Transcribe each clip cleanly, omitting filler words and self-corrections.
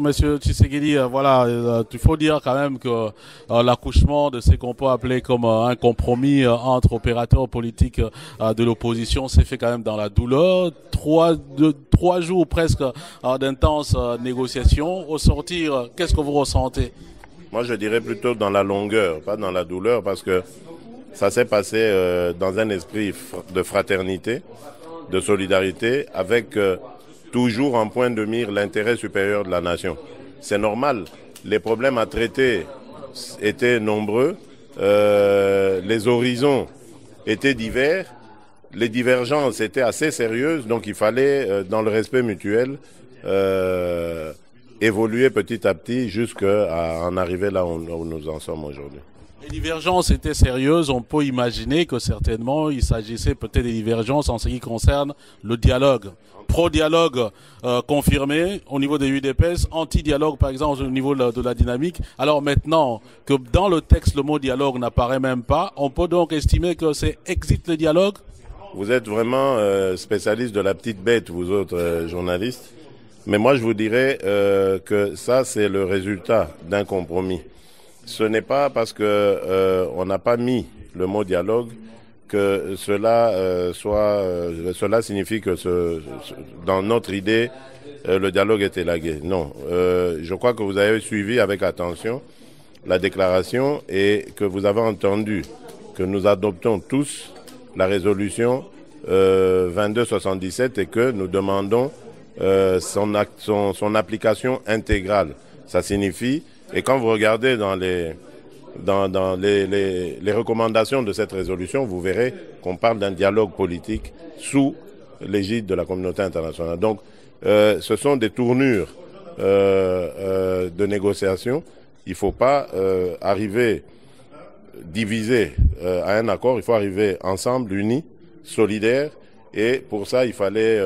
Monsieur Tshisekedi, voilà, il faut dire quand même que l'accouchement de ce qu'on peut appeler comme un compromis entre opérateurs politiques de l'opposition s'est fait quand même dans la douleur. Trois jours presque d'intenses négociations. Au sortir, qu'est-ce que vous ressentez? Moi, je dirais plutôt dans la longueur, pas dans la douleur, parce que ça s'est passé dans un esprit de fraternité, de solidarité, avec toujours en point de mire l'intérêt supérieur de la nation. C'est normal, les problèmes à traiter étaient nombreux, les horizons étaient divers, les divergences étaient assez sérieuses, donc il fallait, dans le respect mutuel, évoluer petit à petit jusqu'à en arriver là où nous en sommes aujourd'hui. Les divergences étaient sérieuses. On peut imaginer que certainement il s'agissait peut-être des divergences en ce qui concerne le dialogue. Pro-dialogue confirmé au niveau des UDPS, anti-dialogue par exemple au niveau de la dynamique. Alors maintenant que dans le texte le mot dialogue n'apparaît même pas, on peut donc estimer que c'est exit le dialogue? Vous êtes vraiment spécialiste de la petite bête, vous autres journalistes. Mais moi, je vous dirais que ça, c'est le résultat d'un compromis. Ce n'est pas parce que on n'a pas mis le mot dialogue que cela signifie que dans notre idée, le dialogue est élagué. Non, je crois que vous avez suivi avec attention la déclaration et que vous avez entendu que nous adoptons tous la résolution 2277 et que nous demandons son application intégrale. Ça signifie, et quand vous regardez dans les recommandations de cette résolution, vous verrez qu'on parle d'un dialogue politique sous l'égide de la communauté internationale. Donc, ce sont des tournures de négociation. Il ne faut pas arriver divisé à un accord, il faut arriver ensemble, unis, solidaires, et pour ça, il fallait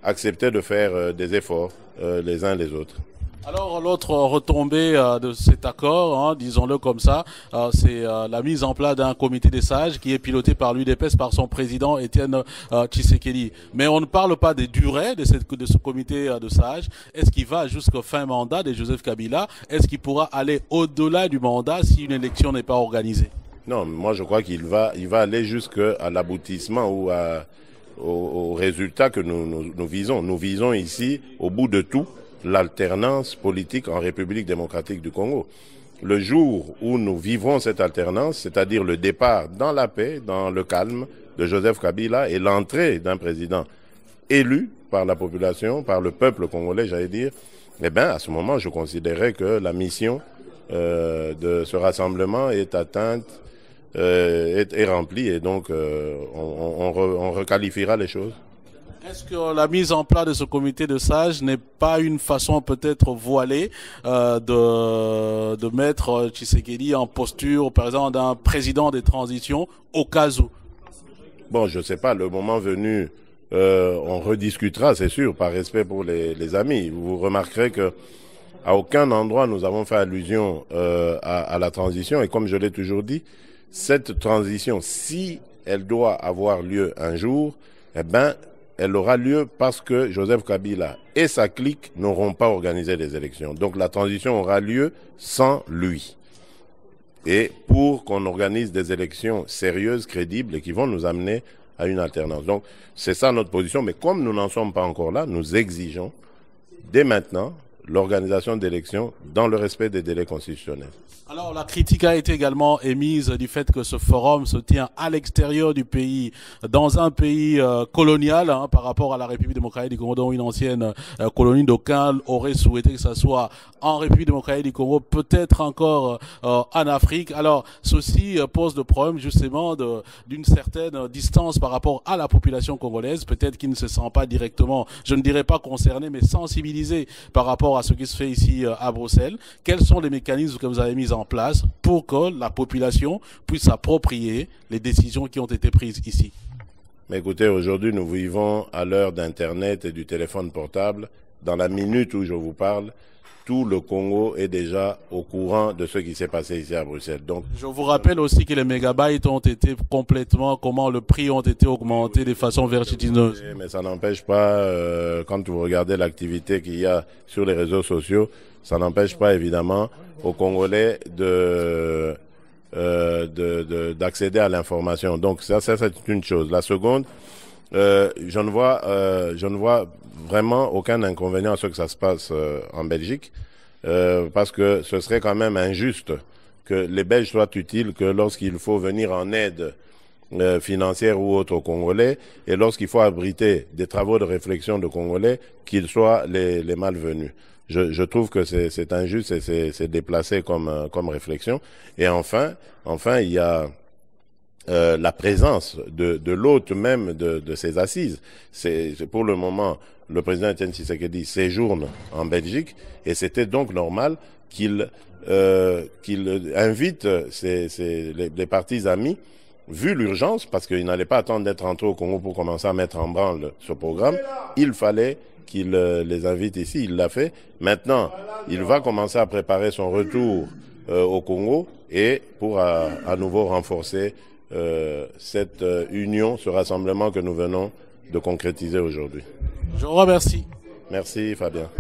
accepter de faire des efforts les uns les autres. Alors l'autre retombée de cet accord, hein, disons-le comme ça, c'est la mise en place d'un comité des sages qui est piloté par l'UDPS, par son président Étienne Tshisekedi. Mais on ne parle pas des durées de ce comité de sages. Est-ce qu'il va jusqu'au fin mandat de Joseph Kabila? Est-ce qu'il pourra aller au-delà du mandat si une élection n'est pas organisée? Non, moi je crois qu'il va aller jusqu'à l'aboutissement ou au résultat que nous visons. Nous visons ici, au bout de tout, l'alternance politique en République démocratique du Congo. Le jour où nous vivrons cette alternance, c'est-à-dire le départ dans la paix, dans le calme de Joseph Kabila et l'entrée d'un président élu par la population, par le peuple congolais, j'allais dire, eh bien, à ce moment, je considérais que la mission de ce rassemblement est atteinte, est remplie, et donc on requalifiera les choses. Est-ce que la mise en place de ce comité de sages n'est pas une façon peut-être voilée de mettre Tshisekedi en posture, par exemple, d'un président des transitions au cas où? Bon, je ne sais pas, le moment venu, on rediscutera, c'est sûr, par respect pour les amis. Vous remarquerez que à aucun endroit nous avons fait allusion à la transition, et comme je l'ai toujours dit, cette transition, si elle doit avoir lieu un jour, eh ben, elle aura lieu parce que Joseph Kabila et sa clique n'auront pas organisé les élections. Donc la transition aura lieu sans lui. Et pour qu'on organise des élections sérieuses, crédibles et qui vont nous amener à une alternance. Donc c'est ça notre position. Mais comme nous n'en sommes pas encore là, nous exigeons dès maintenant l'organisation d'élections dans le respect des délais constitutionnels. Alors la critique a été également émise du fait que ce forum se tient à l'extérieur du pays, dans un pays colonial, hein, par rapport à la République démocratique du Congo, dont une ancienne colonie. D'aucuns auraient souhaité que ça soit en République démocratique du Congo, peut-être encore en Afrique. Alors ceci pose le problème justement d'une certaine distance par rapport à la population congolaise, peut-être qui ne se sent pas directement, je ne dirais pas concernée, mais sensibilisée par rapport à ce qui se fait ici à Bruxelles. Quels sont les mécanismes que vous avez mis en place pour que la population puisse s'approprier les décisions qui ont été prises ici? Mais écoutez, aujourd'hui, nous vivons à l'heure d'Internet et du téléphone portable. dans la minute où je vous parle, tout le Congo est déjà au courant de ce qui s'est passé ici à Bruxelles. Donc, je vous rappelle aussi que les mégabytes ont été complètement, comment le prix ont été augmentés de façon vertigineuse. Mais ça n'empêche pas, quand vous regardez l'activité qu'il y a sur les réseaux sociaux, ça n'empêche pas évidemment aux Congolais d'accéder à l'information. Donc ça c'est une chose. La seconde, je ne vois vraiment aucun inconvénient à ce que ça se passe en Belgique, parce que ce serait quand même injuste que les Belges soient utiles que lorsqu'il faut venir en aide financière ou autre aux Congolais, et lorsqu'il faut abriter des travaux de réflexion de Congolais, qu'ils soient les malvenus. Je trouve que c'est injuste et c'est déplacé comme réflexion. Et enfin, il y a la présence de l'hôte même de ces assises. C'est pour le moment, le président Etienne Tshisekedi séjourne en Belgique, et c'était donc normal qu'il invite les partis amis, vu l'urgence, parce qu'il n'allait pas attendre d'être rentré au Congo pour commencer à mettre en branle ce programme. Il fallait qu'il les invite ici, il l'a fait. Maintenant, il va commencer à préparer son retour au Congo, et pour à nouveau renforcer cette union, ce rassemblement que nous venons de concrétiser aujourd'hui. Je vous remercie. Merci Fabien.